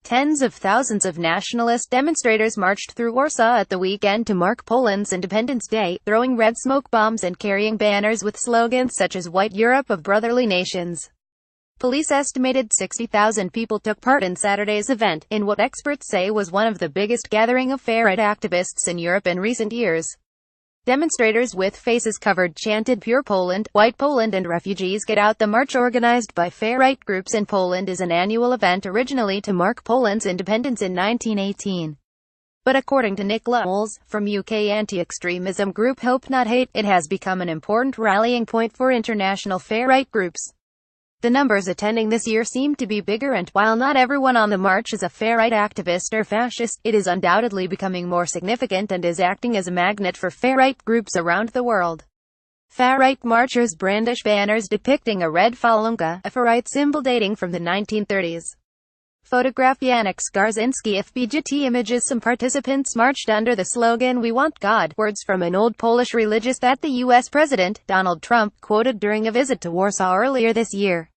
Tens of thousands of nationalist demonstrators marched through Warsaw at the weekend to mark Poland's Independence Day, throwing red smoke bombs and carrying banners with slogans such as "White Europe of Brotherly Nations." Police estimated 60,000 people took part in Saturday's event, in what experts say was one of the biggest gathering of farright activists in Europe in recent years. Demonstrators with faces covered chanted "Pure Poland, White Poland and Refugees Get Out." The march, organized by farright groups in Poland, is an annual event originally to mark Poland's independence in 1918. But according to Nick Lowles, from UK anti-extremism group Hope Not Hate, it has become an important rallying point for international farright groups. The numbers attending this year seem to be bigger, and while not everyone on the march is a farright activist or fascist, it is undoubtedly becoming more significant and is acting as a magnet for farright groups around the world. Farright marchers brandish banners depicting a red falunga, a farright symbol dating from the 1930s. Photograph Yanek Skarzinski FBGT images. Some participants marched under the slogan "We Want God," words from an old Polish religious that the U.S. President, Donald Trump, quoted during a visit to Warsaw earlier this year.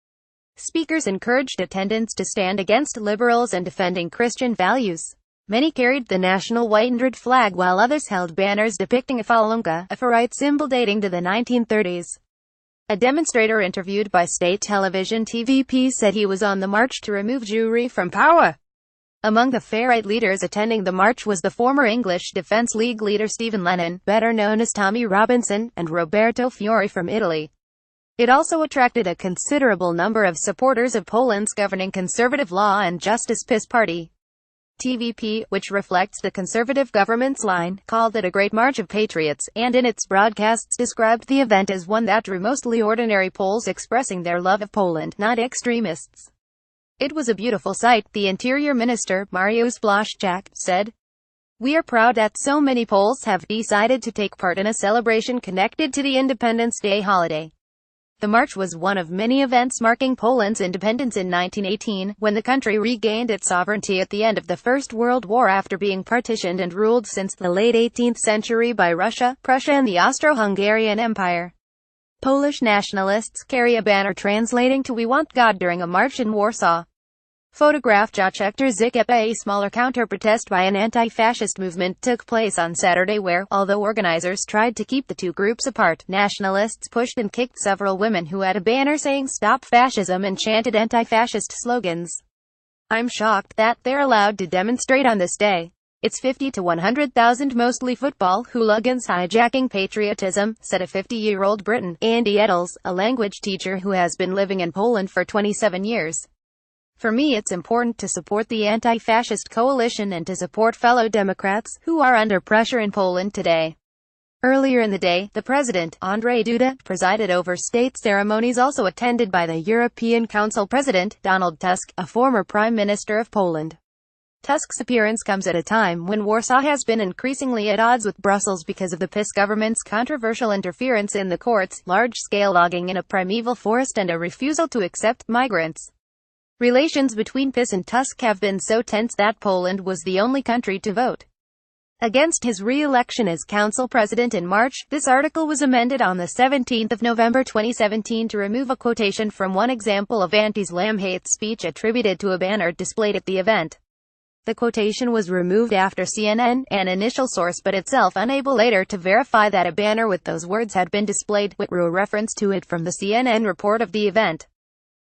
Speakers encouraged attendants to stand against liberals and defending Christian values. Many carried the national white and red flag, while others held banners depicting a falunga, a farright symbol dating to the 1930s. A demonstrator interviewed by state television TVP said he was on the march to remove Jewry from power. Among the farright leaders attending the march was the former English Defence League leader Stephen Lennon, better known as Tommy Robinson, and Roberto Fiore from Italy. It also attracted a considerable number of supporters of Poland's governing Conservative Law and Justice PiS party. TVP, which reflects the conservative government's line, called it a great march of patriots, and in its broadcasts described the event as one that drew mostly ordinary Poles expressing their love of Poland, not extremists. "It was a beautiful sight," the Interior Minister, Mariusz Błaszczak, said. "We are proud that so many Poles have decided to take part in a celebration connected to the Independence Day holiday." The march was one of many events marking Poland's independence in 1918, when the country regained its sovereignty at the end of the First World War after being partitioned and ruled since the late 18th century by Russia, Prussia and the Austro-Hungarian Empire. Polish nationalists carry a banner translating to "We Want God" during a march in Warsaw. Photograph Jacektor Zikepa. A smaller counter-protest by an anti-fascist movement took place on Saturday where, although organizers tried to keep the two groups apart, nationalists pushed and kicked several women who had a banner saying "Stop Fascism" and chanted anti-fascist slogans. "I'm shocked that they're allowed to demonstrate on this day. It's 50 to 100,000 mostly football hooligans hijacking patriotism," said a 50-year-old Briton, Andy Eddles, a language teacher who has been living in Poland for 27 years. "For me it's important to support the anti-fascist coalition and to support fellow Democrats, who are under pressure in Poland today." Earlier in the day, the president, Andrzej Duda, presided over state ceremonies also attended by the European Council President, Donald Tusk, a former Prime Minister of Poland. Tusk's appearance comes at a time when Warsaw has been increasingly at odds with Brussels because of the PiS government's controversial interference in the courts, large-scale logging in a primeval forest and a refusal to accept migrants. Relations between PiS and Tusk have been so tense that Poland was the only country to vote against his re-election as council president in March. This article was amended on the 17th of November 2017 to remove a quotation from one example of anti-Islam hate speech attributed to a banner displayed at the event. The quotation was removed after CNN, an initial source but itself unable later to verify that a banner with those words had been displayed, drew a reference to it from the CNN report of the event.